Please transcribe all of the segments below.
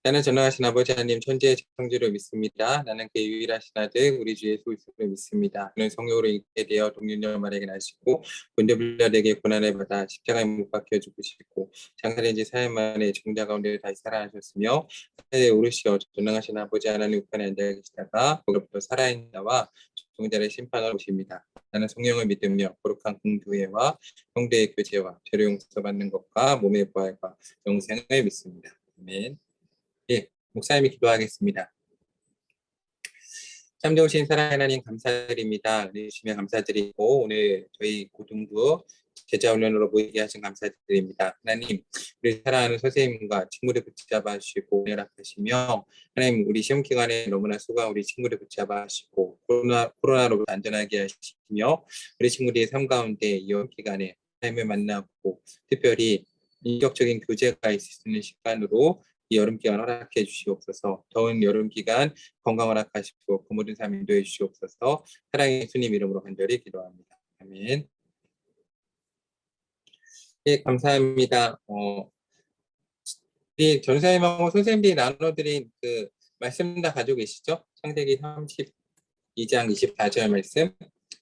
나는 전능하신 아버지 하나님 천지의 창조를 믿습니다. 나는 그 유일하신 아들 우리 주 예수 그리스도를 믿습니다. 그는 성령으로 잉태되어 되어 동일녀 마리아에게 나시고 본디빌라에게 고난을 받아 십자가에 못 박혀 죽으시고 장사된 지 4일 만에 죽은 가운데 다시 살아나셨으며 하늘에 오르시어 전능하신 아버지 하나님 우편에 앉아 계시다가 거기로부터 살아있는 자와 죽은 자를 심판하러 오십니다. 나는 성령을 믿으며 거룩한 공교회와 형제의 교제와 죄를 용서받는 것과 몸의 부활과 영생을 믿습니다. 아멘. 예, 목사님이 기도하겠습니다. 참 좋으신 사랑하는 하나님 감사드립니다. 은혜 주시면 감사드리고 오늘 저희 고등부 제자훈련으로 모이게 하신 감사드립니다. 하나님, 우리 사랑하는 선생님과 친구들 붙잡아 주시고 연락하시며 하나님 우리 시험 기간에 너무나 수고한 우리 친구들 붙잡아 주시고 코로나로 안전하게 하시며 우리 친구들의 삶 가운데 이 여름 기간에 하나님을 만나고 특별히 인격적인 교제가 있을 수 있는 시간으로 이 여름 기간 허락해 주시옵소서. 더운 여름 기간 건강 허락하시고 그 모든 삶 인도해 주시옵소서. 사랑의 예수님 이름으로 간절히 기도합니다. 아멘. 예, 감사합니다. 우리 전사님하고 선생님들이 나눠드린 그 말씀 다 가지고 계시죠? 창세기 32장 24절 말씀.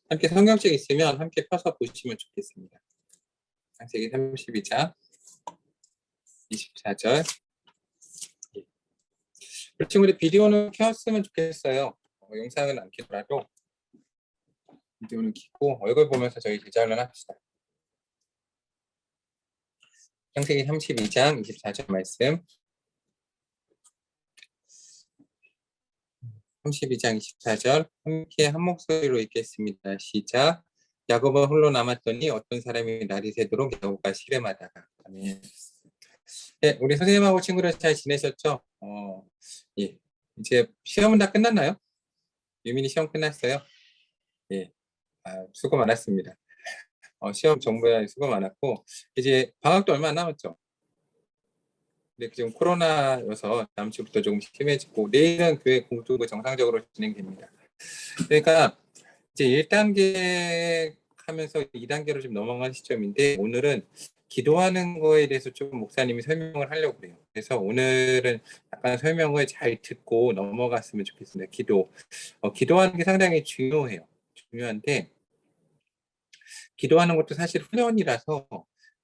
함께 성경책 있으면 함께 펴서 보시면 좋겠습니다. 창세기 32장 24절. 우리 친구들 비디오는 켰으면 좋겠어요. 영상은 안 켜더라도 비디오는 켜고 얼굴 보면서 저희 제자훈련 합시다. 창세기 32장 24절 말씀. 32장 24절 함께 한 목소리로 읽겠습니다. 시작. 야곱은 홀로 남았더니 어떤 사람이 날이 새도록 야곱과 씨름하다가. 아멘. 네, 우리 선생님하고 친구들 잘 지내셨죠? 예. 이제 시험은 다 끝났나요? 유민이 시험 끝났어요? 예. 수고 많았습니다. 시험 정말 수고 많았고 이제 방학도 얼마 안 남았죠? 근데 지금 코로나여서 다음 주부터 조금 심해지고 내일은 교회 공부가 정상적으로 진행됩니다. 그러니까 이제 1단계 하면서 2단계로 좀 넘어간 시점인데 오늘은 기도하는 거에 대해서 좀 목사님이 설명을 하려고 그래요. 그래서 오늘은 약간 설명을 잘 듣고 넘어갔으면 좋겠습니다. 기도하는 게 상당히 중요해요. 중요한데 기도하는 것도 사실 훈련이라서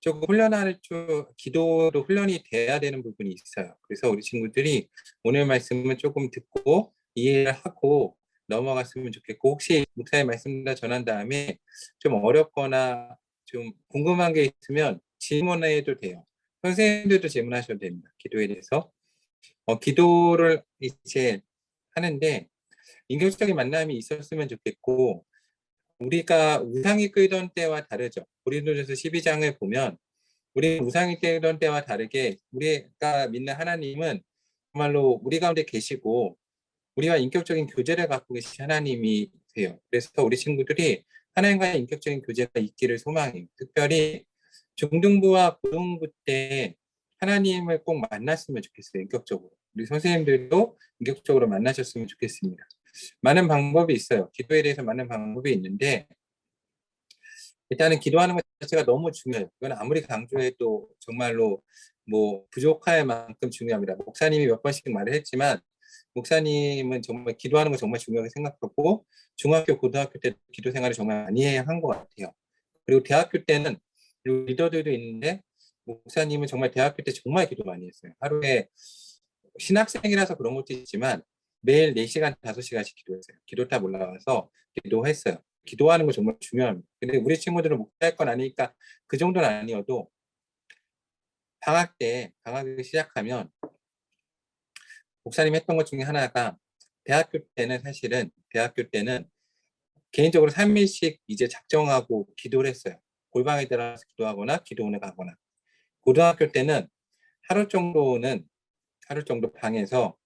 조금 기도도 훈련이 돼야 되는 부분이 있어요. 그래서 우리 친구들이 오늘 말씀을 조금 듣고 이해를 하고 넘어갔으면 좋겠고 혹시 목사님 말씀 다 전한 다음에 좀 어렵거나 좀 궁금한 게 있으면 질문해도 돼요. 선생님들도 질문하셔도 됩니다. 기도에 대해서. 기도를 이제 하는데 인격적인 만남이 있었으면 좋겠고 우리가 우상이 끌던 때와 다르죠. 고린도전서 12장을 보면 우리 우상이 끌던 때와 다르게 우리가 믿는 하나님은 정말로 우리 가운데 계시고 우리와 인격적인 교제를 갖고 계신 하나님이 돼요. 그래서 우리 친구들이 하나님과의 인격적인 교제가 있기를 소망해요. 특별히 중등부와 고등부 때 하나님을 꼭 만났으면 좋겠어요. 인격적으로. 우리 선생님들도 인격적으로 만나셨으면 좋겠습니다. 많은 방법이 있어요. 기도에 대해서 많은 방법이 있는데 일단은 기도하는 것 자체가 너무 중요해요. 이건 아무리 강조해도 정말로 뭐 부족할 만큼 중요합니다. 목사님이 몇 번씩 말을 했지만 목사님은 정말 기도하는 거 정말 중요하게 생각하고 중학교, 고등학교 때 기도 생활을 정말 많이 한 것 같아요. 그리고 대학교 때는 리더들도 있는데 목사님은 정말 대학교 때 정말 기도 많이 했어요. 하루에 신학생이라서 그런 것도 있지만 매일 4시간, 5시간씩 기도했어요. 기도탑 올라가서 기도했어요. 기도하는 거 정말 중요합니다. 근데 우리 친구들은 목사할 건 아니니까 그 정도는 아니어도 방학을 시작하면 목사님 했던 것 중에 하나가 대학교 때는 개인적으로 3일씩 이제 작정하고 기도를 했어요. 골방에 들어가서 기도하거나 기도원에 가거나. 고등학교 때는 하루 정도 방에서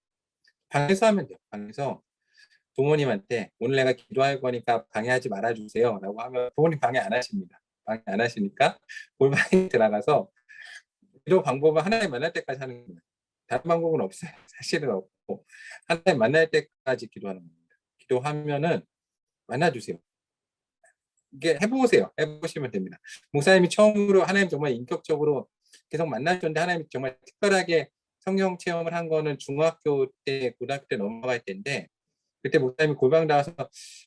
하면 돼요. 방에서 부모님한테 오늘 내가 기도할 거니까 방해하지 말아주세요 라고 하면 부모님 방해 안 하십니다. 방해 안 하시니까 골방에 들어가서 기도 방법은 하나님 만날 때까지 하는 거예요. 다른 방법은 없어요. 사실은 없고 하나님 만날 때까지 기도하는 겁니다. 기도하면은 만나주세요. 이게 해보시면 됩니다. 목사님이 처음으로 하나님 정말 인격적으로 계속 만나셨는데 하나님 정말 특별하게 성령 체험을 한 거는 중학교 때, 고등학교 때 넘어갈 때인데, 그때 목사님이 골방 나와서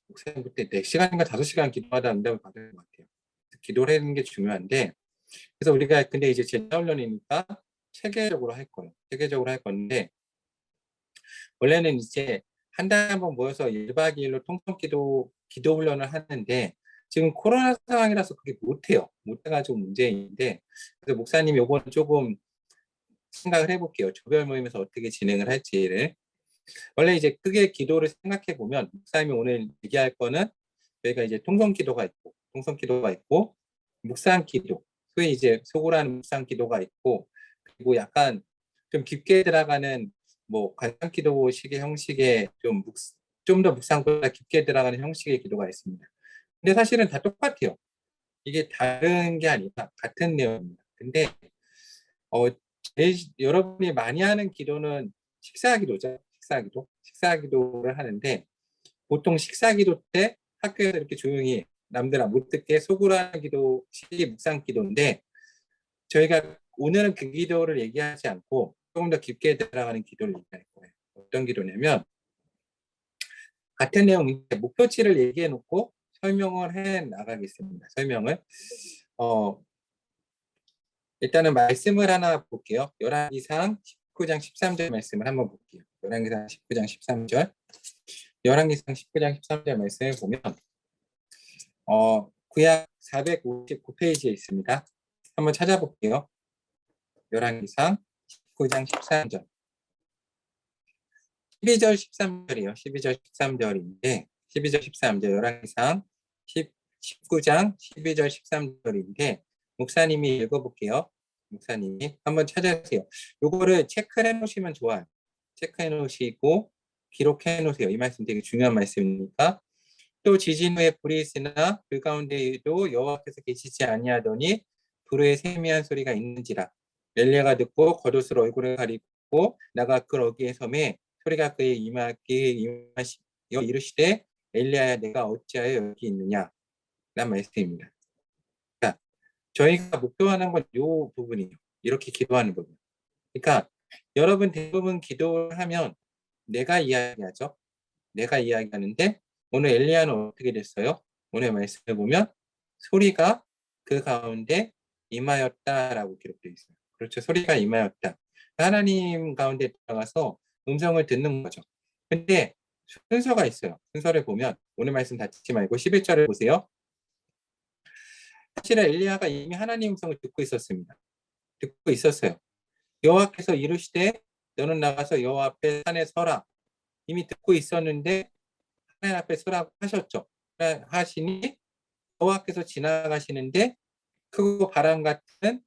목사님 그때 4시간인가 5시간 기도하다 응답을 받은 것 같아요. 기도를 하는 게 중요한데, 그래서 우리가 근데 이제 제자훈련이니까 체계적으로 할 거예요. 체계적으로 할 건데, 원래는 이제 한 달에 한 번 모여서 1박 2일로 통성 기도 훈련을 하는데, 지금 코로나 상황이라서 그게 못해요. 못해가지고 문제인데, 그래서 목사님 요거는 조금 생각을 해볼게요. 조별 모임에서 어떻게 진행을 할지를. 원래 이제 크게 기도를 생각해 보면, 목사님이 오늘 얘기할 거는 저희가 이제 통성 기도가 있고, 묵상 기도, 소위 이제 소구라는 묵상 기도가 있고, 그리고 약간 좀 깊게 들어가는 뭐 관상 기도식의 형식의 좀 더 묵상보다 깊게 들어가는 형식의 기도가 있습니다. 근데 사실은 다 똑같아요. 이게 다른 게 아니라 같은 내용입니다. 근데 여러분이 많이 하는 기도는 식사기도죠. 식사기도를 하는데 보통 식사기도 때 학교에서 이렇게 조용히 남들 못 듣게 소구라는 기도식이 묵상기도인데 저희가 오늘은 그 기도를 얘기하지 않고 조금 더 깊게 들어가는 기도를 얘기할 거예요. 어떤 기도냐면 같은 내용인데 목표치를 얘기해 놓고 설명을 해 나가겠습니다. 설명을 일단은 말씀을 하나 볼게요. 열왕기상 19장 13절 말씀을 한번 볼게요. 열왕기상 19장 13절. 열왕기상 19장 13절 말씀을 보면 구약 459페이지에 있습니다. 한번 찾아볼게요. 열왕기상 19장 13절. 12절 13절이요. 12절 13절인데 12절 13절 열왕기상 19장 12절 13절인데 목사님이 읽어볼게요. 목사님이 한번 찾아주세요. 요거를 체크해 놓으시면 좋아요. 체크해 놓으시고 기록해 놓으세요. 이 말씀 되게 중요한 말씀이니까. 또 지진 후에 불이 있으나 그 가운데에도 여호와께서 계시지 아니하더니 불의 세미한 소리가 있는지라. 엘리야가 듣고 겉옷으로 얼굴을 가리고 나가 그 어귀에 섬에 소리가 그의 이마께 임하시어 이르시되 엘리야야 내가 어찌하여 여기 있느냐 라는 말씀입니다. 그러니까 저희가 목표하는 건 이 부분이에요. 이렇게 기도하는 부분. 그러니까 여러분 대부분 기도를 하면 내가 이야기하죠. 내가 이야기하는데 오늘 엘리야는 어떻게 됐어요? 오늘 말씀을 보면 소리가 그 가운데 임하였다라고 기록되어 있어요. 그렇죠. 소리가 임하였다. 하나님 가운데 들어가서 음성을 듣는 거죠. 근데 순서가 있어요. 순서를 보면 오늘 말씀 닫지 말고 11절을 보세요. 사실은 엘리야가 이미 하나님 음성을 듣고 있었습니다. 듣고 있었어요. 여호와께서 이르시되 너는 나가서 여호와 앞에 산에 서라. 이미 듣고 있었는데 하나님 앞에 서라고 하셨죠. 하시니 여호와께서 지나가시는데 크고 바람 같은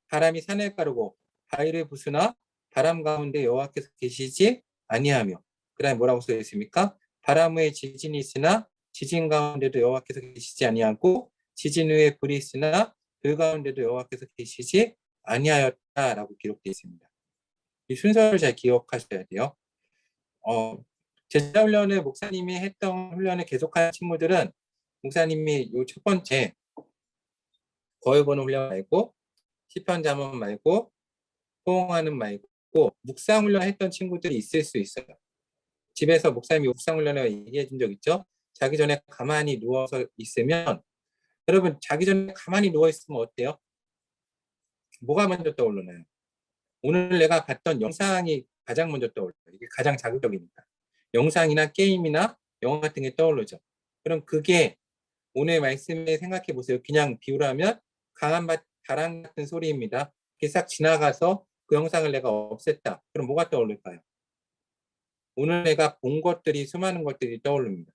바람이 산을 가르고 바위를 부수나 바람 가운데 여호와께서 계시지 아니하며 그다음에 뭐라고 써 있습니까? 바람 후에 지진이 있으나 지진 가운데도 여호와께서 계시지 아니하고 지진 후에 불이 있으나 그 가운데도 여호와께서 계시지 아니하였다라고 기록되어 있습니다. 이 순서를 잘 기억하셔야 돼요. 제자훈련을 목사님이 했던 훈련을 계속하는 친구들은 목사님이 요 첫 번째 거울 보는 훈련 말고 시편 잠언 말고 호응하는 말고 묵상 훈련 했던 친구들이 있을 수 있어요. 집에서 목사님이 묵상 훈련을 얘기해 준 적 있죠? 자기 전에 가만히 누워서 있으면 여러분 자기 전에 가만히 누워 있으면 어때요? 뭐가 먼저 떠오르나요? 오늘 내가 봤던 영상이 가장 먼저 떠올라요. 이게 가장 자극적이니까. 영상이나 게임이나 영화 같은 게 떠오르죠. 그럼 그게 오늘 말씀에 생각해 보세요. 그냥 비유라면 강한 바람 같은 소리입니다. 이렇게 싹 지나가서 그 영상을 내가 없앴다. 그럼 뭐가 떠오를까요? 오늘 내가 본 것들이 수많은 것들이 떠오릅니다.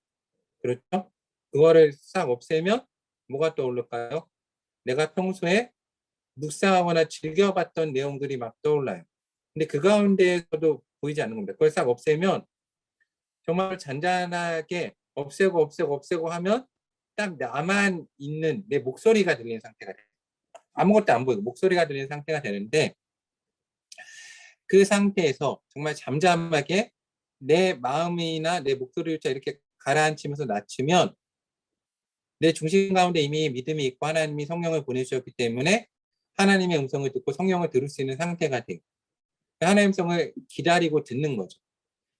그렇죠? 그거를 싹 없애면 뭐가 떠오를까요? 내가 평소에 묵상하거나 즐겨봤던 내용들이 막 떠올라요. 근데 그 가운데에서도 보이지 않는 겁니다. 그걸 싹 없애면 정말 잔잔하게 없애고 하면 딱 나만 있는 내 목소리가 들리는 상태가 돼요. 아무것도 안 보이고 목소리가 들리는 상태가 되는데 그 상태에서 정말 잠잠하게 내 마음이나 내 목소리조차 이렇게 가라앉히면서 낮추면 내 중심 가운데 이미 믿음이 있고 하나님이 성령을 보내주셨기 때문에 하나님의 음성을 듣고 성령을 들을 수 있는 상태가 돼요. 하나님 성을 기다리고 듣는 거죠.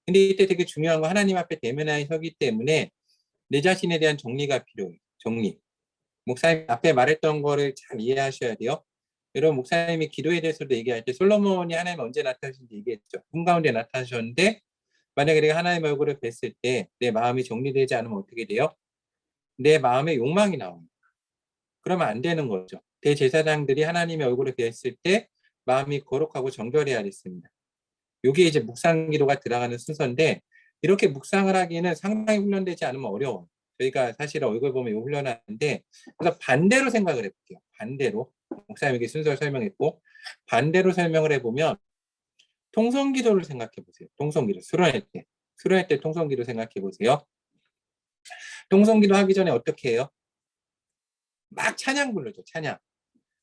근데 이때 되게 중요한 건 하나님 앞에 대면하여 서기 때문에 내 자신에 대한 정리가 필요해요. 정리. 목사님 앞에 말했던 거를 잘 이해하셔야 돼요. 여러분 목사님이 기도에 대해서도 얘기할 때 솔로몬이 하나님 언제 나타나신지 얘기했죠. 꿈 가운데 나타나셨는데 만약에 내가 하나님 얼굴을 뵀을 때 내 마음이 정리되지 않으면 어떻게 돼요? 내 마음에 욕망이 나와요. 그러면 안 되는 거죠. 대제사장들이 하나님의 얼굴을 뵀을 때 마음이 거룩하고 정결해야 됐습니다. 이게 이제 묵상 기도가 들어가는 순서인데 이렇게 묵상을 하기에는 상당히 훈련되지 않으면 어려워요. 저희가 사실 얼굴 보면 요 훈련하는데 그래서 반대로 생각을 해볼게요. 반대로 목사님에게 순서를 설명했고 반대로 설명을 해보면 통성기도를 생각해 보세요. 통성기도 수련할 때 통성기도 생각해 보세요. 통성기도 하기 전에 어떻게 해요? 막 찬양 불러줘.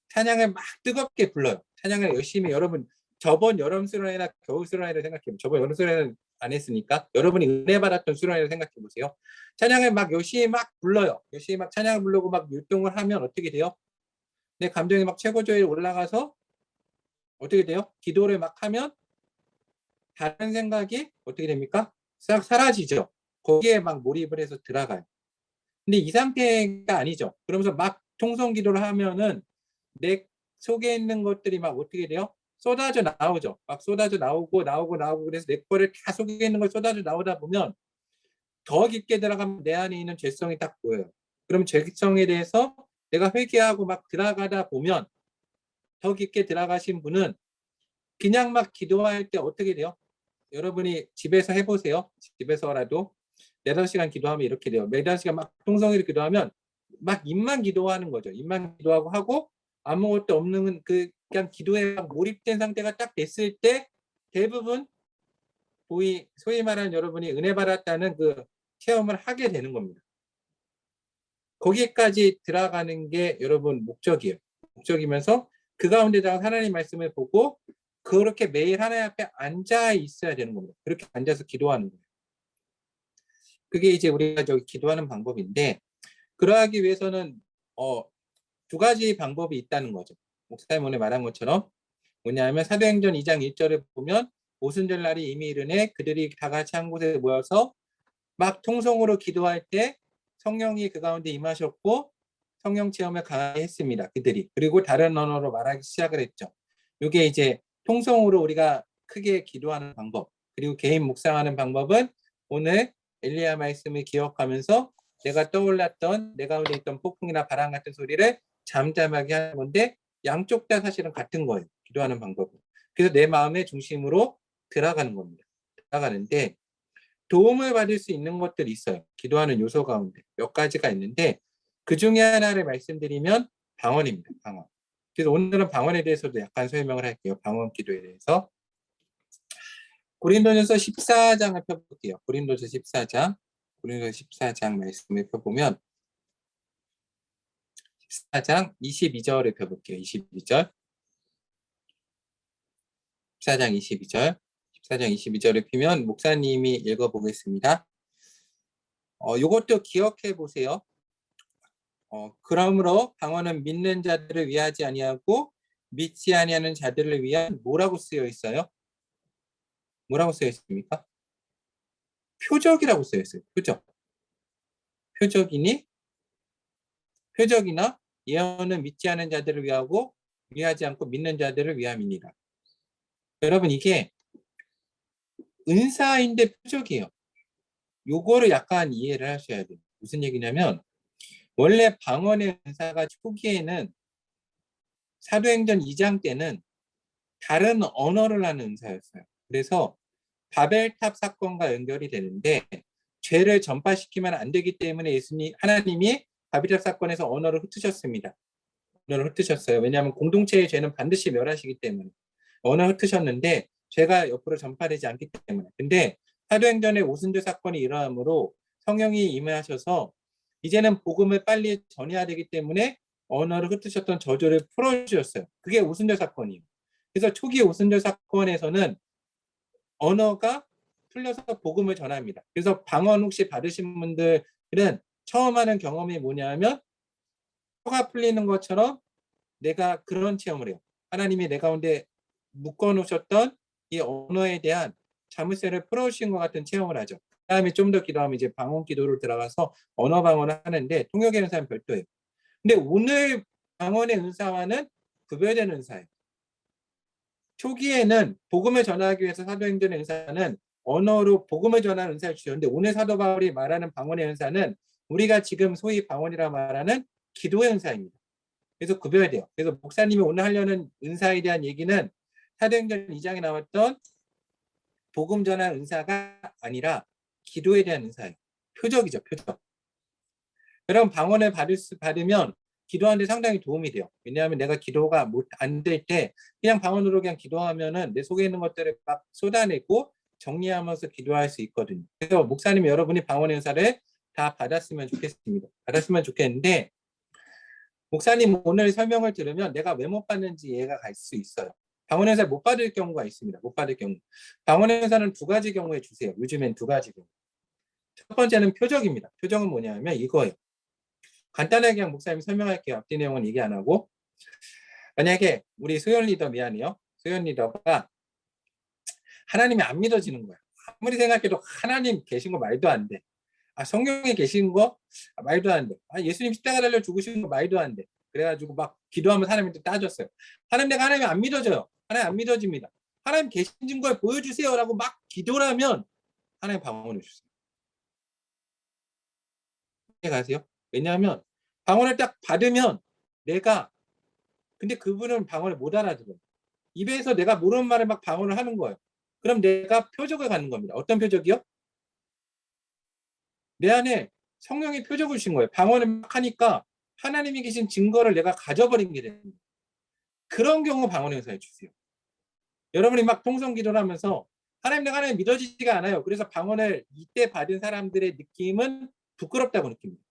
찬양을 막 뜨겁게 불러요. 찬양을 열심히 여러분 저번 여름 수련회나 겨울 수련회를 생각해보세요. 저번 여름 수련회는 안 했으니까 여러분이 은혜 받았던 수련회를 생각해 보세요. 찬양을 막 열심히 막 불러요. 열심히 막 찬양을 부르고 막 율동을 하면 어떻게 돼요? 내 감정이 막 최고조에 올라가서 어떻게 돼요? 기도를 막 하면 다른 생각이 어떻게 됩니까? 싹 사라지죠. 거기에 막 몰입을 해서 들어가요. 근데 이 상태가 아니죠. 그러면서 막 통성 기도를 하면은 내 속에 있는 것들이 막 어떻게 돼요? 쏟아져 나오죠. 막 쏟아져 나오고 그래서 내 거를 다 속에 있는 걸 쏟아져 나오다 보면 더 깊게 들어가면 내 안에 있는 죄성이 딱 보여요. 그럼 죄성에 대해서 내가 회개하고 막 들어가다 보면 더 깊게 들어가신 분은 그냥 막 기도할 때 어떻게 돼요? 여러분이 집에서 해보세요. 집에서라도 4-5시간 기도하면 이렇게 돼요. 4-5시간 막 통성으로 기도하면 막 입만 기도하는 거죠. 입만 기도하고 하고 아무것도 없는 그냥 기도에 막 몰입된 상태가 딱 됐을 때 대부분 소위 말하는 여러분이 은혜 받았다는 그 체험을 하게 되는 겁니다. 거기까지 들어가는 게 여러분 목적이에요. 목적이면서 그 가운데다가 하나님 말씀을 보고 그렇게 매일 하나님 앞에 앉아 있어야 되는 겁니다. 그렇게 앉아서 기도하는 거예요. 그게 이제 우리가 저기 기도하는 방법인데 그러하기 위해서는 2가지 방법이 있다는 거죠. 목사님 오늘 말한 것처럼 뭐냐면 사도행전 2장 1절을 보면 오순절 날이 이미 이르네 그들이 다 같이 한 곳에 모여서 막 통성으로 기도할 때 성령이 그 가운데 임하셨고 성령 체험을 강하게 했습니다. 그들이. 그리고 다른 언어로 말하기 시작을 했죠. 이게 이제 통성으로 우리가 크게 기도하는 방법 그리고 개인 묵상하는 방법은 오늘 엘리야 말씀을 기억하면서 내가 떠올랐던 내 가운데 있던 폭풍이나 바람 같은 소리를 잠잠하게 하는 건데 양쪽 다 사실은 같은 거예요. 기도하는 방법은. 그래서 내 마음의 중심으로 들어가는 겁니다. 들어가는데 도움을 받을 수 있는 것들이 있어요. 기도하는 요소 가운데 몇 가지가 있는데 그 중에 하나를 말씀드리면 방언입니다. 방언. 그래서 오늘은 방언에 대해서도 약간 설명을 할게요. 방언 기도에 대해서. 고린도전서 14장을 펴볼게요. 고린도전서 14장 말씀을 펴보면 14장 22절을 펴볼게요. 22절. 14장 22절. 14장 22절을 피면 목사님이 읽어보겠습니다. 요것도 기억해 보세요. 그러므로 방언은 믿는 자들을 위하지 아니하고 믿지 아니하는 자들을 위한 뭐라고 쓰여 있어요? 뭐라고 쓰여 있습니까? 표적이라고 쓰여 있어요. 표적이나 예언은 믿지 않은 자들을 위하고 위하지 않고 믿는 자들을 위함이니라. 여러분 이게 은사인데 표적이에요. 요거를 약간 이해를 하셔야 돼요. 무슨 얘기냐면 원래 방언의 은사가 초기에는 사도행전 2장 때는 다른 언어를 하는 은사였어요. 그래서 바벨탑 사건과 연결이 되는데 죄를 전파시키면 안 되기 때문에 하나님이 바벨탑 사건에서 언어를 흩으셨습니다. 언어를 흩으셨어요. 왜냐하면 공동체의 죄는 반드시 멸하시기 때문에 언어를 흩으셨는데 죄가 옆으로 전파되지 않기 때문에. 근데 사도행전의 오순절 사건이 일어나므로 성령이 임하셔서 이제는 복음을 빨리 전해야 되기 때문에 언어를 흩으셨던 저주를 풀어주셨어요. 그게 오순절 사건이에요. 그래서 초기 오순절 사건에서는 언어가 풀려서 복음을 전합니다. 그래서 방언 혹시 받으신 분들은 처음 하는 경험이 뭐냐면 혀가 풀리는 것처럼 내가 그런 체험을 해요. 하나님이 내 가운데 묶어놓으셨던 이 언어에 대한 자물쇠를 풀어주신 것 같은 체험을 하죠. 그다음에 좀 더 기도하면 이제 방언 기도를 들어가서 언어 방언을 하는데 통역의 은사는 별도예요. 근데 오늘 방언의 은사와는 구별되는 은사예요. 초기에는 복음을 전하기 위해서 사도행전의 은사는 언어로 복음을 전하는 은사를 주셨는데 오늘 사도 바울이 말하는 방언의 은사는 우리가 지금 소위 방언이라 말하는 기도의 은사입니다. 그래서 구별돼요. 그래서 목사님이 오늘 하려는 은사에 대한 얘기는 사도행전 2장에 나왔던 복음 전한 은사가 아니라 기도에 대한 은사예요. 표적이죠, 표적. 여러분 방언을 받으면 기도하는데 상당히 도움이 돼요. 왜냐하면 내가 기도가 안 될 때 그냥 방언으로 그냥 기도하면은 내 속에 있는 것들을 막 쏟아내고 정리하면서 기도할 수 있거든요. 그래서 목사님 여러분이 방언의 은사를 다 받았으면 좋겠습니다. 받았으면 좋겠는데 목사님 오늘 설명을 들으면 내가 왜 못 받는지 이해가 갈 수 있어요. 방언의 은사를 못 받을 경우가 있습니다. 못 받을 경우. 방언의 은사는 두 가지 경우에 주세요. 요즘엔 두 가지 경우. 첫 번째는 표적입니다. 표적은 뭐냐면 이거예요. 간단하게 그냥 목사님이 설명할게요. 앞뒤 내용은 얘기 안 하고. 만약에 우리 소연 리더 미안해요. 소연 리더가 하나님이 안 믿어지는 거야. 아무리 생각해도 하나님 계신 거 말도 안 돼. 성경에 계신 거 말도 안 돼. 예수님 십자가 달려 죽으신 거 말도 안 돼. 그래가지고 막 기도하면 하나님한테 따졌어요. 내가 하나님이 안 믿어져요. 하나님 안 믿어집니다. 하나님 계신 증거를 보여주세요라고 막 기도를 하면 하나님 방언을 주세요. 가세요? 왜냐하면 방언을 딱 받으면 근데 그분은 방언을 못 알아들어요. 입에서 내가 모르는 말을 막 방언을 하는 거예요. 그럼 내가 표적을 갖는 겁니다. 어떤 표적이요? 내 안에 성령이 표적을 주신 거예요. 방언을 막 하니까 하나님이 계신 증거를 내가 가져버린 게 됩니다. 그런 경우 방언의 은사를 주세요. 여러분이 막 통성 기도를 하면서 내가 하나님 믿어지지가 않아요. 그래서 방언을 이때 받은 사람들의 느낌은 부끄럽다고 느낍니다.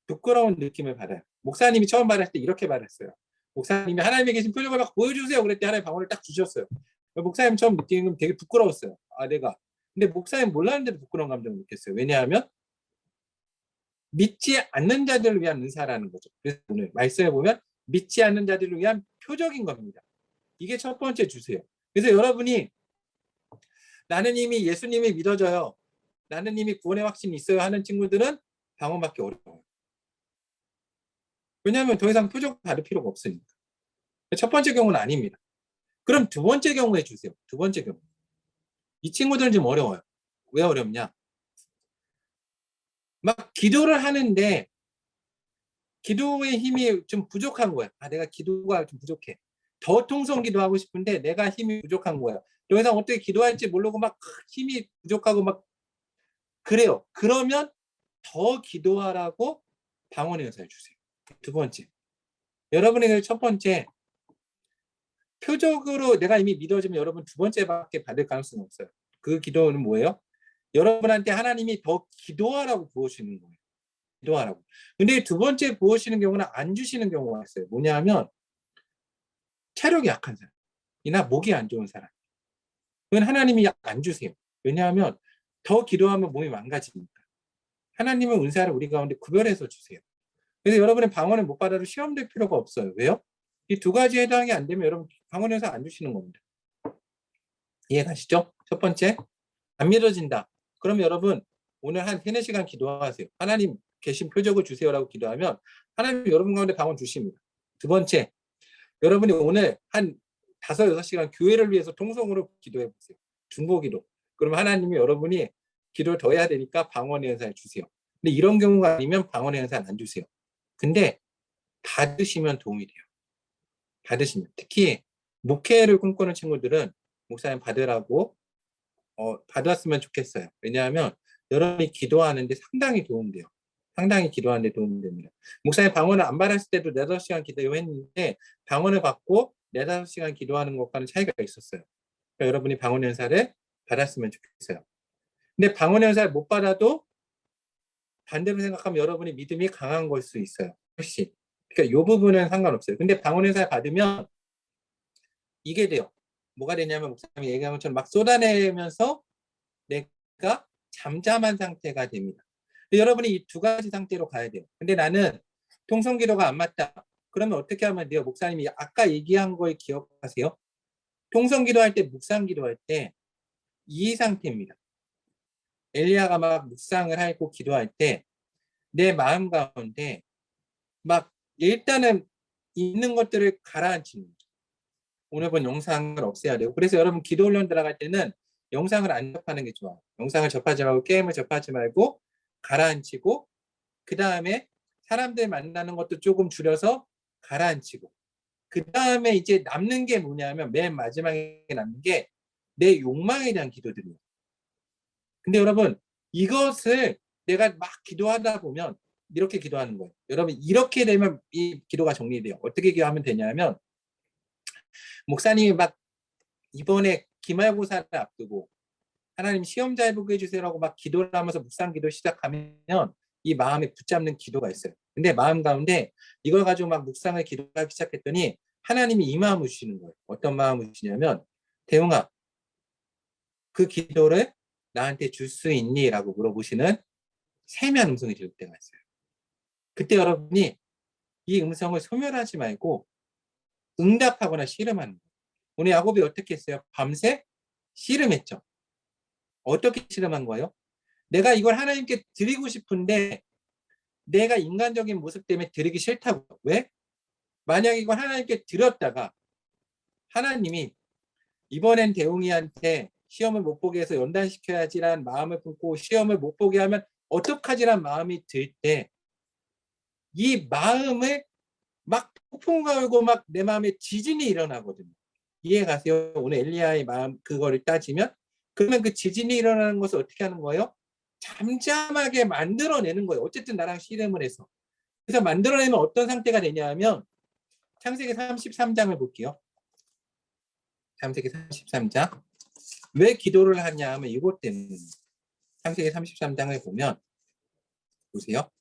부끄러운 느낌을 받아요. 목사님이 처음 받았을 때 이렇게 받았어요. 목사님이 하나님이 계신 표적을 막 보여주세요. 그랬더니 하나님 방언을 딱 주셨어요. 목사님 처음 느끼는 건 되게 부끄러웠어요. 내가. 근데 목사님 몰랐는데도 부끄러운 감정을 느꼈어요. 왜냐하면 믿지 않는 자들을 위한 은사라는 거죠. 그래서 오늘 말씀해 보면 믿지 않는 자들을 위한 표적인 겁니다. 이게 첫 번째 주세요. 그래서 여러분이 나는 이미 예수님이 믿어져요. 나는 이미 구원의 확신이 있어요 하는 친구들은 방언받기 어려워요. 왜냐하면 더 이상 표적 받을 필요가 없으니까. 첫 번째 경우는 아닙니다. 그럼 두 번째 경우에 주세요. 두 번째 경우. 이 친구들은 좀 어려워요. 왜 어렵냐? 막 기도를 하는데 기도의 힘이 좀 부족한 거야. 내가 기도가 좀 부족해. 더 통성 기도하고 싶은데 내가 힘이 부족한 거야. 더 이상 어떻게 기도할지 모르고 막 힘이 부족하고 막 그래요. 그러면 더 기도하라고 방언의 은사를 주세요. 두 번째. 여러분에게 첫 번째 표적으로 내가 이미 믿어지면 여러분 두 번째밖에 받을 가능성은 없어요. 그 기도는 뭐예요? 여러분한테 하나님이 더 기도하라고 부어주시는 거예요. 기도하라고. 근데 두 번째 부어주시는 경우는 안 주시는 경우가 있어요. 뭐냐 하면 체력이 약한 사람이나 목이 안 좋은 사람. 그건 하나님이 안 주세요. 왜냐하면 더 기도하면 몸이 망가지니까. 하나님은 은사를 우리 가운데 구별해서 주세요. 그래서 여러분의 방언을 못 받아도 시험될 필요가 없어요. 왜요? 이 두 가지 해당이 안 되면 여러분 방언 은사 안 주시는 겁니다. 이해 가시죠? 첫 번째, 안 믿어진다. 그럼 여러분 오늘 한 3-4시간 기도하세요. 하나님 계신 표적을 주세요라고 기도하면 하나님 여러분 가운데 방언 주십니다. 두 번째, 여러분이 오늘 한 5-6시간 교회를 위해서 통성으로 기도해 보세요. 중보기도. 그러면 하나님이 여러분이 기도를 더 해야 되니까 방언의 은사를 주세요. 근데 이런 경우가 아니면 방언의 은사는 안 주세요. 근데 받으시면 도움이 돼요. 받으시면. 특히 목회를 꿈꾸는 친구들은 목사님 받으라고 받았으면 좋겠어요. 왜냐하면 여러분이 기도하는데 상당히 도움돼요. 상당히 기도하는데 도움이 됩니다. 목사님 방언을 안 받았을 때도 4-5시간 기도했는데 방언을 받고 4-5시간 기도하는 것과는 차이가 있었어요. 그러니까 여러분이 방언 연사를 받았으면 좋겠어요. 근데 방언 연사를 못 받아도 반대로 생각하면 여러분이 믿음이 강한 걸 수 있어요. 훨씬. 그러니까 이 부분은 상관없어요. 근데 방언 연사를 받으면 이게 돼요. 뭐가 되냐면 목사님이 얘기한 것처럼 막 쏟아내면서 내가 잠잠한 상태가 됩니다. 여러분이 이 두 가지 상태로 가야 돼요. 근데 나는 통성기도가 안 맞다. 그러면 어떻게 하면 돼요? 목사님이 아까 얘기한 걸 기억하세요? 통성 기도할 때, 묵상 기도할 때 이 상태입니다. 엘리야가 막 묵상을 하고 기도할 때 내 마음 가운데 막 일단은 있는 것들을 가라앉히는 거죠. 오늘 본 영상을 없애야 되고, 그래서 여러분 기도 훈련 들어갈 때는 영상을 안 접하는 게 좋아요. 영상을 접하지 말고 게임을 접하지 말고 가라앉히고, 그 다음에 사람들 만나는 것도 조금 줄여서 가라앉히고, 그 다음에 이제 남는 게 뭐냐면 맨 마지막에 남는 게 내 욕망에 대한 기도들이에요. 근데 여러분 이것을 내가 막 기도하다 보면 이렇게 기도하는 거예요. 여러분 이렇게 되면 이 기도가 정리돼요. 어떻게 기도하면 되냐면, 목사님이 막 이번에 기말고사를 앞두고 하나님 시험 잘 보게 해주세요라고 막 기도를 하면서 묵상 기도 시작하면 이 마음에 붙잡는 기도가 있어요. 근데 마음 가운데 이걸 가지고 막 묵상을 기도하기 시작했더니 하나님이 이 마음을 주시는 거예요. 어떤 마음을 주시냐면, 대웅아, 그 기도를 나한테 줄 수 있니? 라고 물어보시는 세미한 음성이 들릴 때가 있어요. 그때 여러분이 이 음성을 소멸하지 말고 응답하거나 씨름하는 거예요. 오늘 야곱이 어떻게 했어요? 밤새 씨름했죠. 어떻게 씨름한 거예요? 내가 이걸 하나님께 드리고 싶은데 내가 인간적인 모습 때문에 드리기 싫다고. 왜? 만약 이걸 하나님께 드렸다가 하나님이 이번엔 대웅이한테 시험을 못 보게 해서 연단시켜야지라는 마음을 품고 시험을 못 보게 하면 어떡하지라는 마음이 들 때 이 마음을 막 폭풍 걸고 막 내 마음에 지진이 일어나거든요. 이해 가세요? 오늘 엘리야의 마음 그거를 따지면, 그러면 그 지진이 일어나는 것을 어떻게 하는 거예요? 잠잠하게 만들어내는 거예요. 어쨌든 나랑 씨름을 해서. 그래서 만들어내면 어떤 상태가 되냐면, 창세기 33장을 볼게요. 창세기 33장. 왜 기도를 하냐 하면 이것 때문에. 창세기 33장을 보면 보세요.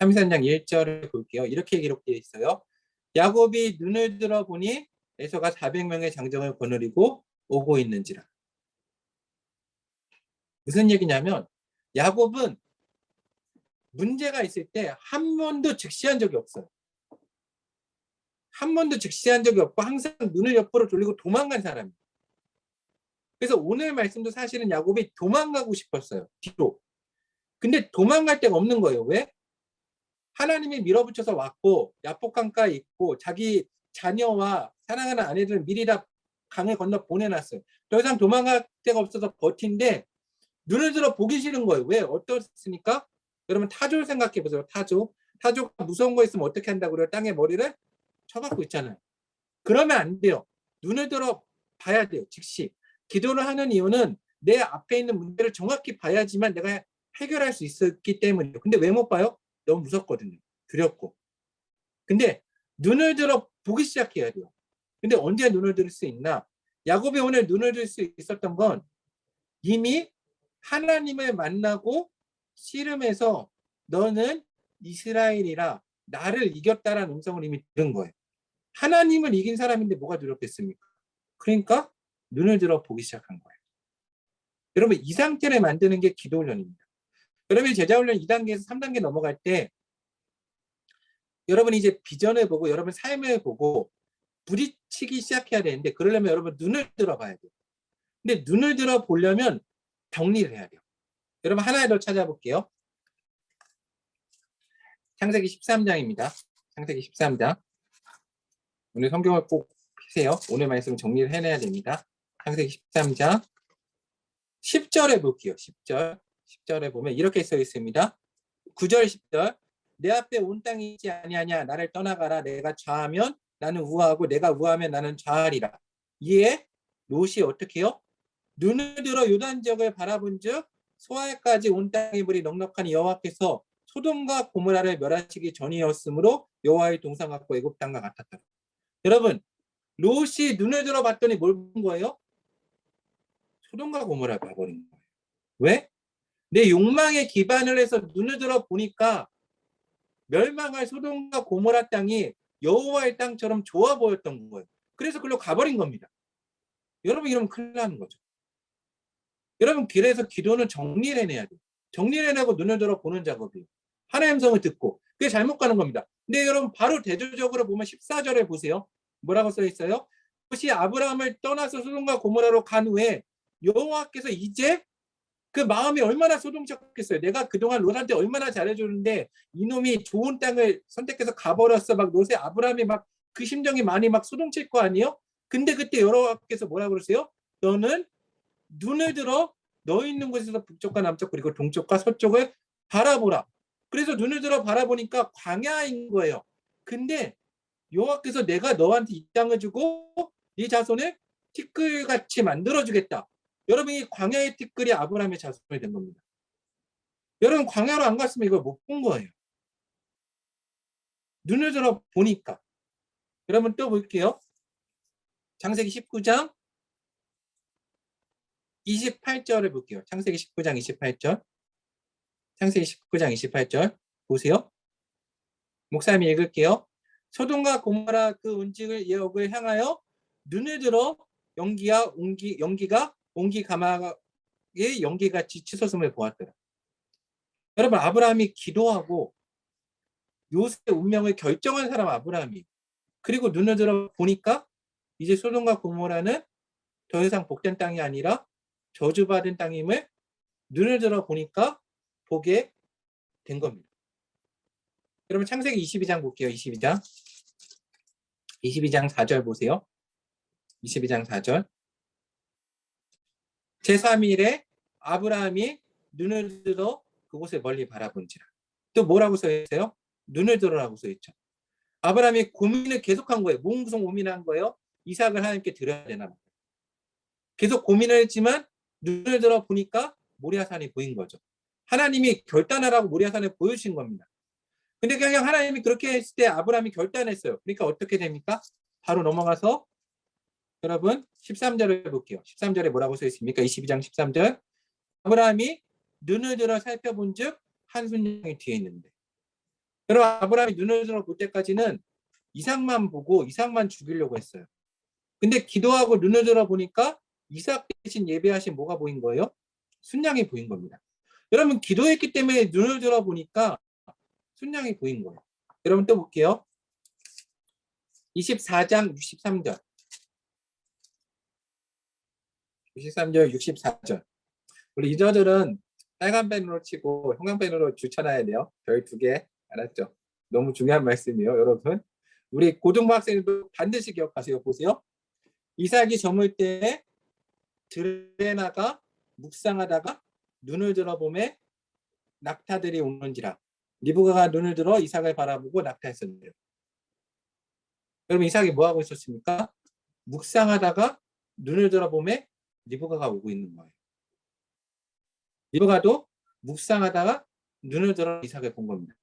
33장 1절을 볼게요. 이렇게 기록되어 있어요. 야곱이 눈을 들어 보니 에서가 400명의 장정을 거느리고 오고 있는지라. 무슨 얘기냐면, 야곱은 문제가 있을 때 한 번도 즉시한 적이 없어요. 한 번도 즉시한 적이 없고 항상 눈을 옆으로 돌리고 도망간 사람이에요. 그래서 오늘 말씀도 사실은 야곱이 도망가고 싶었어요. 뒤로. 근데 도망갈 데가 없는 거예요. 왜? 하나님이 밀어붙여서 왔고 야복강가에 있고 자기 자녀와 사랑하는 아내들은 미리 다 강을 건너 보내놨어요. 더 이상 도망갈 데가 없어서 버틴데 눈을 들어 보기 싫은 거예요. 왜? 어떻습니까? 여러분 타조를 생각해 보세요. 타조가 무서운 거 있으면 어떻게 한다고 그래요? 땅에 머리를 쳐박고 있잖아요. 그러면 안 돼요. 눈을 들어 봐야 돼요. 즉시. 기도를 하는 이유는 내 앞에 있는 문제를 정확히 봐야지만 내가 해결할 수 있었기 때문이에요. 근데 왜 못 봐요? 너무 무섭거든요. 두렵고. 근데 눈을 들어 보기 시작해야 돼요. 근데 언제 눈을 들 수 있나? 야곱이 오늘 눈을 들 수 있었던 건 이미 하나님을 만나고 씨름해서 너는 이스라엘이라 나를 이겼다라는 음성을 이미 들은 거예요. 하나님을 이긴 사람인데 뭐가 두렵겠습니까? 그러니까 눈을 들어 보기 시작한 거예요. 여러분 이 상태를 만드는 게 기도 훈련입니다. 여러분이 제자 훈련 2단계에서 3단계 넘어갈 때 여러분이 이제 비전을 보고 여러분 삶을 보고 부딪히기 시작해야 되는데, 그러려면 여러분 눈을 들어 봐야 돼요. 근데 눈을 들어 보려면 정리를 해야 돼요. 여러분 하나 더 찾아볼게요. 창세기 13장입니다. 창세기 13장. 오늘 성경을 꼭 피세요. 오늘 말씀 정리를 해내야 됩니다. 창세기 13장 10절에 볼게요. 10절에 보면 이렇게 써 있습니다. 9절 10절. 내 앞에 온 땅이 있지 아니하냐. 나를 떠나가라. 내가 좌하면 나는 우하고 내가 우하면 나는 좌하리라. 이에 롯이 어떻게 해요? 눈을 들어 요단 지역을 바라본 즉 소알까지 온 땅의 물이 넉넉하니 여호와께서 소돔과 고모라를 멸하시기 전이었으므로 여호와의 동상 같고 애굽 땅과 같았다. 여러분 롯이 눈을 들어 봤더니 뭘 본 거예요? 소돔과 고모라를 봐버린 거예요. 왜? 내 욕망에 기반을 해서 눈을 들어 보니까 멸망할 소돔과 고모라 땅이 여호와의 땅처럼 좋아 보였던 거예요. 그래서 그걸로 가버린 겁니다. 여러분 이러면 큰일 나는 거죠. 여러분 그래서 기도는 정리를 해내야 돼요. 정리를 해내고 눈을 들어 보는 작업이에요. 하나님의 음성을 듣고. 그게 잘못 가는 겁니다. 근데 여러분 바로 대조적으로 보면 14절에 보세요. 뭐라고 써 있어요? 롯이 아브라함을 떠나서 소돔과 고모라로 간 후에 여호와께서 이제 그 마음이 얼마나 소동적했어요. 내가 그동안 롯한테 얼마나 잘해줬는데 이놈이 좋은 땅을 선택해서 가버렸어. 막 롯의 아브라함이 막 그 심정이 많이 막 소동칠 거 아니에요? 근데 그때 여호와께서 뭐라 그러세요? 너는 눈을 들어 너 있는 곳에서 북쪽과 남쪽 그리고 동쪽과 서쪽을 바라보라. 그래서 눈을 들어 바라보니까 광야인 거예요. 근데 여호와께서 내가 너한테 이 땅을 주고 네 자손을 티끌같이 만들어주겠다. 여러분 이 광야의 티끌이 아브라함의 자손이 된 겁니다. 여러분 광야로 안 갔으면 이걸 못 본 거예요. 눈을 들어 보니까. 여러분 또 볼게요. 창세기 19장 28절을 볼게요. 창세기 19장 28절. 창세기 19장 28절 보세요. 목사님이 읽을게요. 소돔과 고모라 그 운직을 예옥을 향하여 눈을 들어 연기가 온기 가마의 연기같이 치솟음을 보았더라. 여러분 아브라함이 기도하고 롯의 운명을 결정한 사람 아브라함이 그리고 눈을 들어 보니까 이제 소돔과 고모라는 더 이상 복된 땅이 아니라 저주받은 땅임을 눈을 들어 보니까 보게 된 겁니다. 여러분 창세기 22장 볼게요. 22장 4절 보세요. 22장 4절 제3일에 아브라함이 눈을 들어 그곳을 멀리 바라본지라. 또 뭐라고 써 있어요? 눈을 들어라고 써 있죠. 아브라함이 고민을 계속한 거예요. 무슨 고민한 거예요? 이삭을 하나님께 드려야 되나 봐요. 계속 고민을 했지만 눈을 들어 보니까 모리아산이 보인 거죠. 하나님이 결단하라고 모리아산을 보여주신 겁니다. 근데 그냥 하나님이 그렇게 했을 때 아브라함이 결단했어요. 그러니까 어떻게 됩니까? 바로 넘어가서 여러분 13절을 볼게요. 13절에 뭐라고 써 있습니까? 22장 13절 아브라함이 눈을 들어 살펴본 즉 한 순양이 뒤에 있는데 여러분 아브라함이 눈을 들어 볼 때까지는 이삭만 보고 이삭만 죽이려고 했어요. 근데 기도하고 눈을 들어 보니까 이삭 대신 예배하신 뭐가 보인 거예요? 순양이 보인 겁니다. 여러분 기도했기 때문에 눈을 들어 보니까 순양이 보인 거예요. 여러분 또 볼게요. 24장 63절 64절 우리 유저들은 빨간 펜으로 치고 형광펜으로 줄쳐놔야 돼요. 별 2개 알았죠? 너무 중요한 말씀이에요. 여러분 우리 고등학생도 반드시 기억하세요. 보세요. 이삭이 저물 때 들에 나가 묵상하다가 눈을 들어보매 낙타들이 오는지라. 리브가가 눈을 들어 이삭을 바라보고 낙타했었는데요. 여러분 이삭이 뭐하고 있었습니까? 묵상하다가 눈을 들어보매 리브가가 오고 있는 거예요. 리브가도 묵상하다가 눈을 들어 이삭을 본 겁니다.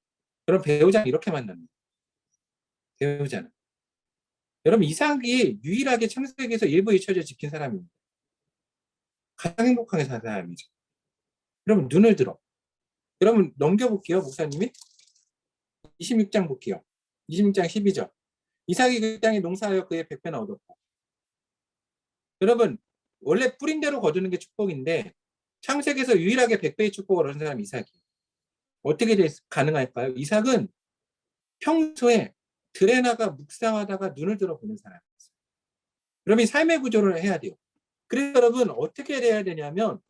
여러분 배우자는 이렇게 만납니다. 배우자는. 여러분 이삭이 유일하게 창세기에서 일부 잊혀져 지킨 사람입니다. 가장 행복하게 산 사람이죠. 여러분 눈을 들어. 여러분 넘겨볼게요. 목사님이 26장 볼게요. 26장 12절 이삭이 그 땅에 농사하여 그의 100배나 얻었고 여러분 원래 뿌린 대로 거두는 게 축복인데 창세기에서 유일하게 100배의 축복을 얻은 사람이 이삭이에요. 어떻게 가능할까요? 이삭은 평소에 들에 나가 묵상하다가 눈을 들어보는 사람이었어요. 그러면 삶의 구조를 해야 돼요. 그래서 여러분 어떻게 해야 되냐면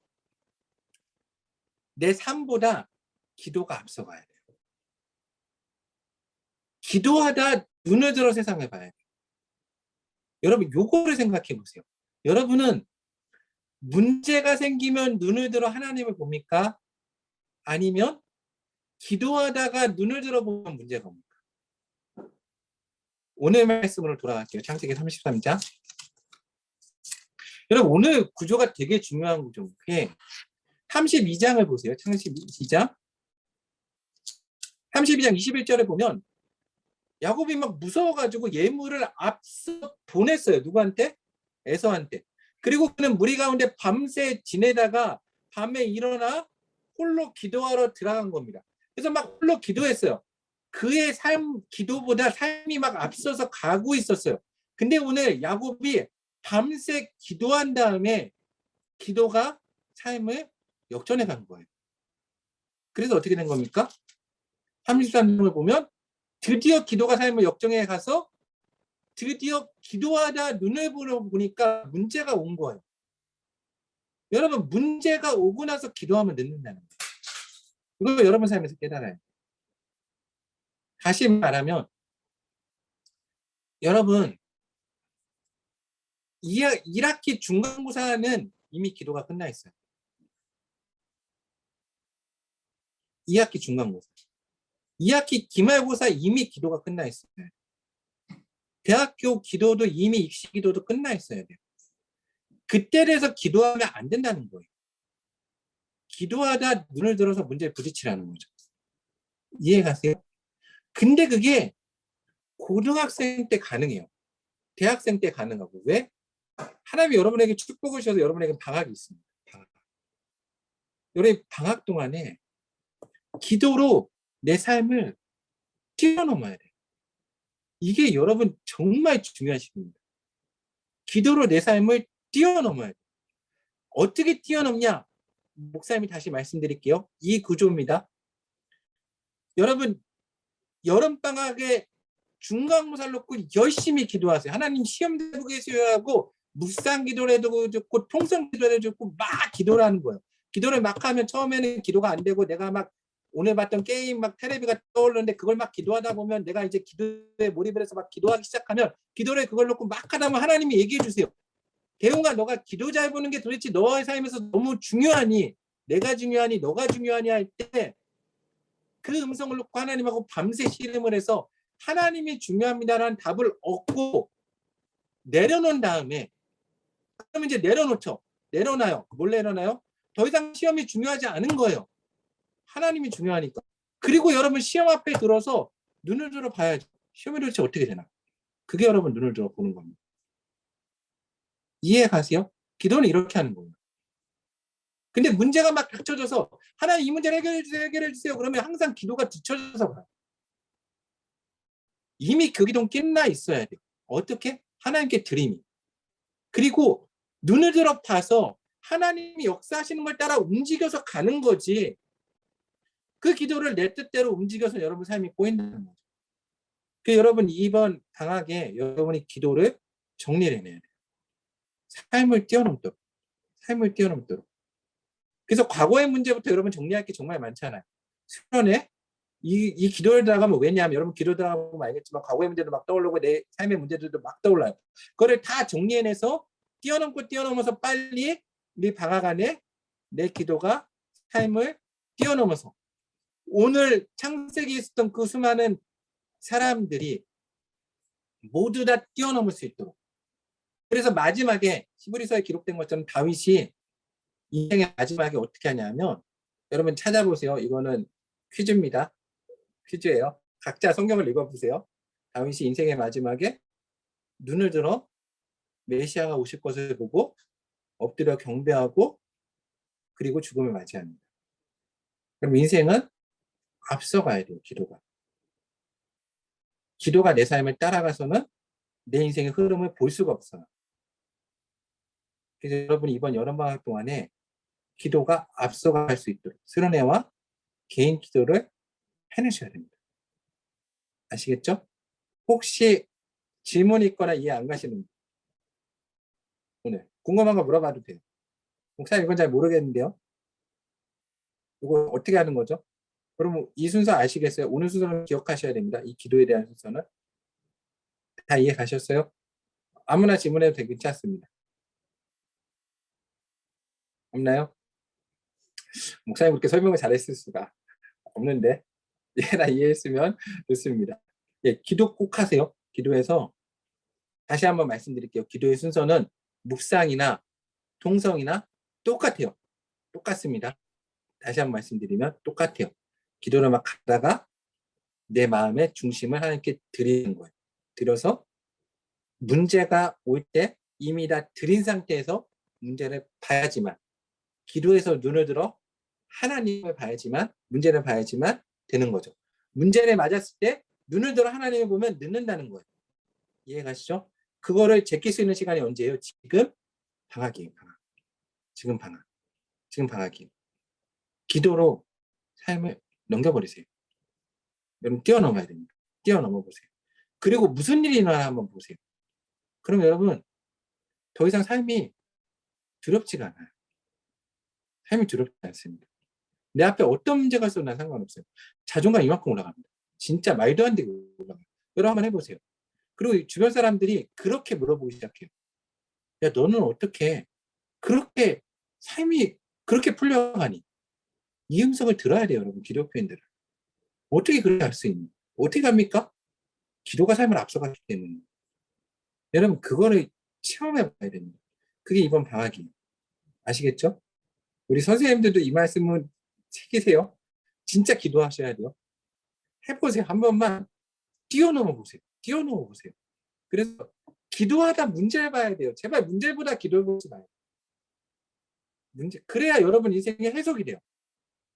내 삶보다 기도가 앞서가야 돼요. 기도하다 눈을 들어 세상을 봐야 돼요. 여러분 요거를 생각해 보세요. 여러분은 문제가 생기면 눈을 들어 하나님을 봅니까? 아니면 기도하다가 눈을 들어보면 문제가 옵니까? 오늘 말씀으로 돌아갈게요. 창세기 33장. 여러분 오늘 구조가 되게 중요한 구조인데 32장을 보세요. 32장 21절에 보면 야곱이 막 무서워가지고 예물을 앞서 보냈어요. 누구한테? 에서한테. 그리고 그는 무리 가운데 밤새 지내다가 밤에 일어나 홀로 기도하러 들어간 겁니다. 그래서 막 홀로 기도했어요. 그의 기도보다 삶이 막 앞서서 가고 있었어요. 근데 오늘 야곱이 밤새 기도한 다음에 기도가 삶을 역전해 간 거예요. 그래서 어떻게 된 겁니까? 33장을 보면 드디어 기도가 삶을 역전해 가서 드디어 기도하다 눈을 보니까 문제가 온 거예요. 여러분, 문제가 오고 나서 기도하면 늦는다는 거예요. 이거 여러분 삶에서 깨달아요. 다시 말하면 여러분 1학기 중간고사는 이미 기도가 끝나 있어요. 2학기 중간고사. 2학기 기말고사 이미 기도가 끝나 있어요. 대학교 기도도 이미 입시 기도도 끝나 있어야 돼요. 그때 돼서 기도하면 안 된다는 거예요. 기도하다 눈을 들어서 문제에 부딪히라는 거죠. 이해가세요? 근데 그게 고등학생 때 가능해요. 대학생 때 가능하고. 왜? 하나님이 여러분에게 축복을 주셔서 여러분에게 방학이 있습니다. 여러분 방학 동안에 기도로 내 삶을 뛰어넘어야 돼요. 이게 여러분 정말 중요한 시기입니다. 기도로 내 삶을 뛰어넘어야 돼요. 어떻게 뛰어넘냐? 목사님이 다시 말씀드릴게요. 이 구조입니다. 여러분 여름방학에 중간고사를 놓고 열심히 기도하세요. 하나님 시험 되고 계세요 하고 묵상 기도를 해도 좋고 통성 기도를 해도 좋고 막 기도를 하는 거예요. 기도를 막 하면 처음에는 기도가 안 되고 내가 막 오늘 봤던 게임 막 테레비가 떠오르는데 그걸 막 기도하다 보면 내가 이제 기도에 몰입을 해서 막 기도하기 시작하면 기도를 그걸 놓고 막 하다 보면 하나님이 얘기해 주세요. 대웅아, 너가 기도 잘 보는 게 도대체 너의 삶에서 너무 중요하니 내가 중요하니 너가 중요하니 할 때 그 음성을 놓고 하나님하고 밤새 씨름을 해서 하나님이 중요합니다라는 답을 얻고 내려놓은 다음에 그러면 이제 내려놓죠. 내려놔요. 뭘 내려놔요? 더 이상 시험이 중요하지 않은 거예요. 하나님이 중요하니까. 그리고 여러분 시험 앞에 들어서 눈을 들어 봐야죠. 시험이 도대체 어떻게 되나. 그게 여러분 눈을 들어 보는 겁니다. 이해 가세요? 기도는 이렇게 하는 거예요. 근데 문제가 막 닥쳐져서 하나님 이 문제를 해결해 주세요. 해결해 주세요. 그러면 항상 기도가 뒤쳐져서 가요. 이미 그 기도는 끝나 있어야 돼요. 어떻게? 하나님께 드림이. 그리고 눈을 들어 봐서 하나님이 역사하시는 걸 따라 움직여서 가는 거지. 그 기도를 내 뜻대로 움직여서 여러분 삶이 꼬인다는 거죠. 그 여러분 이번 방학에 여러분이 기도를 정리를 해내야 돼요. 삶을 뛰어넘도록. 삶을 뛰어넘도록. 그래서 과거의 문제부터 여러분 정리할 게 정말 많잖아요. 수련회 이 기도를 들어가면 왜냐하면 여러분 기도 들어가면 알겠지만 과거의 문제도 막 떠오르고 내 삶의 문제들도 막 떠올라요. 그거를 다 정리해내서 뛰어넘어서 빨리 우리 방학 안에 내 기도가 삶을 뛰어넘어서 오늘 창세기에 있었던 그 수많은 사람들이 모두 다 뛰어넘을 수 있도록. 그래서 마지막에 히브리서에 기록된 것처럼 다윗이 인생의 마지막에 어떻게 하냐면 여러분 찾아보세요. 이거는 퀴즈입니다. 퀴즈예요. 각자 성경을 읽어보세요. 다윗이 인생의 마지막에 눈을 들어 메시아가 오실 것을 보고 엎드려 경배하고 그리고 죽음을 맞이합니다. 그럼 인생은 앞서가야 돼요. 기도가 내 삶을 따라가서는 내 인생의 흐름을 볼 수가 없어요. 그래서 여러분이 이번 여름방학 동안에 기도가 앞서갈 수 있도록 수련회와 개인 기도를 해내셔야 됩니다. 아시겠죠? 혹시 질문이 있거나 이해 안 가시는 분 오늘 궁금한 거 물어봐도 돼요. 목사님 이건 잘 모르겠는데요. 이거 어떻게 하는 거죠? 그럼 이 순서 아시겠어요? 오늘 순서는 기억하셔야 됩니다. 이 기도에 대한 순서는. 다 이해 가셨어요? 아무나 질문해도 되게 괜찮습니다. 없나요? 목사님 그렇게 설명을 잘했을 수가 없는데 나 이해했으면 좋습니다. 예, 기도 꼭 하세요. 기도해서 다시 한번 말씀드릴게요. 기도의 순서는 묵상이나 통성이나 똑같아요. 똑같습니다. 다시 한번 말씀드리면 똑같아요. 기도를 막 가다가 내 마음의 중심을 하나님께 드리는 거예요. 드려서 문제가 올 때 이미 다 드린 상태에서 문제를 봐야지만 기도에서 눈을 들어 하나님을 봐야지만 문제를 봐야지만 되는 거죠. 문제를 맞았을 때 눈을 들어 하나님을 보면 늦는다는 거예요. 이해 가시죠? 그거를 제낄 수 있는 시간이 언제예요? 지금 방학이에요. 지금 방학이에요. 기도로 삶을 넘겨버리세요. 여러분 뛰어넘어야 됩니다. 뛰어넘어 보세요. 그리고 무슨 일이 일어나 한번 보세요. 그럼 여러분 더 이상 삶이 두렵지가 않아요. 삶이 두렵지 않습니다. 내 앞에 어떤 문제가 있어도 난 상관없어요. 자존감 이만큼 올라갑니다. 진짜 말도 안 되게 올라가요. 여러분 한번 해보세요. 그리고 주변 사람들이 그렇게 물어보기 시작해요. 야, 너는 어떻게 그렇게 삶이 그렇게 풀려가니? 이 음성을 들어야 돼요, 여러분. 기독 교인들은. 어떻게 그렇게 할 수 있니? 어떻게 합니까? 기도가 삶을 앞서갔기 때문에. 여러분, 그거를 체험해 봐야 됩니다. 그게 이번 방학이에요. 아시겠죠? 우리 선생님들도 이 말씀은 새기세요. 진짜 기도하셔야 돼요. 해보세요. 한 번만 뛰어넘어 보세요. 뛰어넘어 보세요. 그래서 기도하다 문제를 봐야 돼요. 제발 문제보다 기도해 보지 마요. 문제, 그래야 여러분 인생의 해석이 돼요.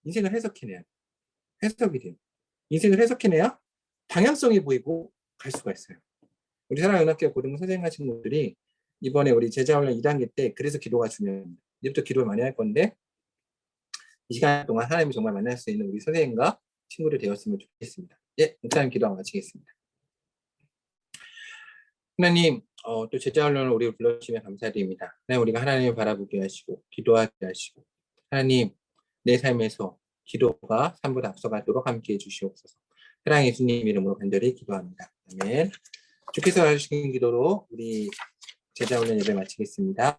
인생을 해석해내야 돼요. 해석이 돼요. 인생을 해석해내야 방향성이 보이고 갈 수가 있어요. 우리 사랑연합회 고등부 선생님 하신 분들이 이번에 우리 제자훈련 2단계 때 그래서 기도가 중요합니다. 이제부터 기도를 많이 할 건데 이 시간 동안 하나님을 정말 만날 수 있는 우리 선생님과 친구를 되었으면 좋겠습니다. 예, 목사님 기도하고 마치겠습니다. 하나님, 또 제자훈련을 우리 불러주시면 감사드립니다. 하나님, 우리가 하나님을 바라보게 하시고 기도하게 하시고 하나님, 내 삶에서 기도가 삶보다 앞서가도록 함께해 주시옵소서. 사랑의 예수님 이름으로 간절히 기도합니다. 아멘. 주께서 해주신 기도로 우리 제자훈련 예배 마치겠습니다.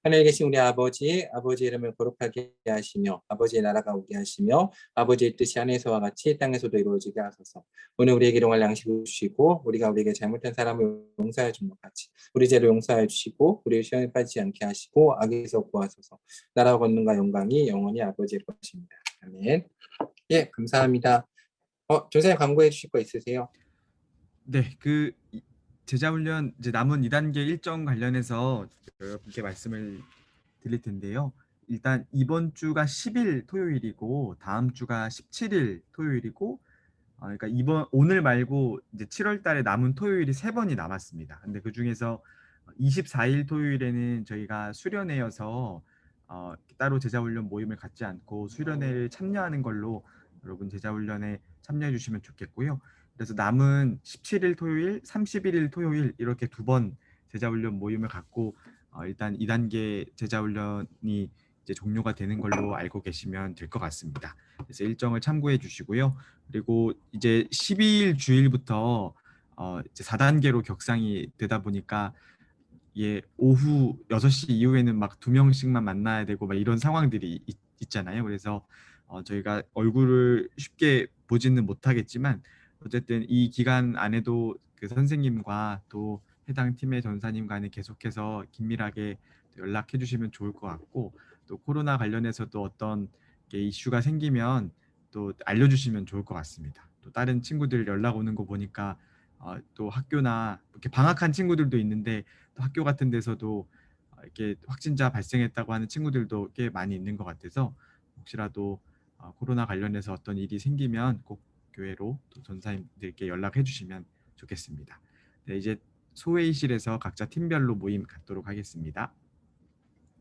하늘에 계신 우리 아버지, 아버지의 이름을 거룩하게 하시며 아버지의 나라가 오게 하시며 아버지의 뜻이 하늘에서와 같이 땅에서도 이루어지게 하소서. 오늘 우리에게 일용할 양식을 주시고 우리가 우리에게 잘못한 사람을 용서해 준 것 같이 우리 죄를 용서해 주시고 우리를 시험에 빠지지 않게 하시고 악에서 구하소서. 나라와 권능과 영광이 영원히 아버지의 것입니다. 아멘. 예, 감사합니다. 조사님 광고해 주실 거 있으세요? 네. 제자훈련 이제 남은 2단계 일정 관련해서 여러분께 말씀을 드릴 텐데요. 일단 이번 주가 10일 토요일이고 다음 주가 17일 토요일이고 그러니까 오늘 말고 이제 7월 달에 남은 토요일이 3번이 남았습니다. 근데 그중에서 24일 토요일에는 저희가 수련회여서 따로 제자훈련 모임을 갖지 않고 수련회를 참여하는 걸로 여러분 제자훈련에 참여해 주시면 좋겠고요. 그래서 남은 17일 토요일, 31일 토요일 이렇게 2번 제자훈련 모임을 갖고 일단 2단계 제자훈련이 이제 종료가 되는 걸로 알고 계시면 될 것 같습니다. 그래서 일정을 참고해 주시고요. 그리고 이제 12일 주일부터 이제 4단계로 격상이 되다 보니까 오후 6시 이후에는 막 2명씩만 만나야 되고 막 이런 상황들이 있잖아요. 그래서 저희가 얼굴을 쉽게 보지는 못하겠지만 어쨌든 이 기간 안에도 그 선생님과 또 해당 팀의 전사님 간에 계속해서 긴밀하게 연락해 주시면 좋을 것 같고 또 코로나 관련해서도 어떤 이슈가 생기면 또 알려주시면 좋을 것 같습니다. 또 다른 친구들 연락 오는 거 보니까 또 학교나 이렇게 방학한 친구들도 있는데 또 학교 같은 데서도 이렇게 확진자 발생했다고 하는 친구들도 꽤 많이 있는 것 같아서 혹시라도 코로나 관련해서 어떤 일이 생기면 꼭 교회로 또 전사님들께 연락해 주시면 좋겠습니다. 네, 이제 소회의실에서 각자 팀별로 모임 갖도록 하겠습니다.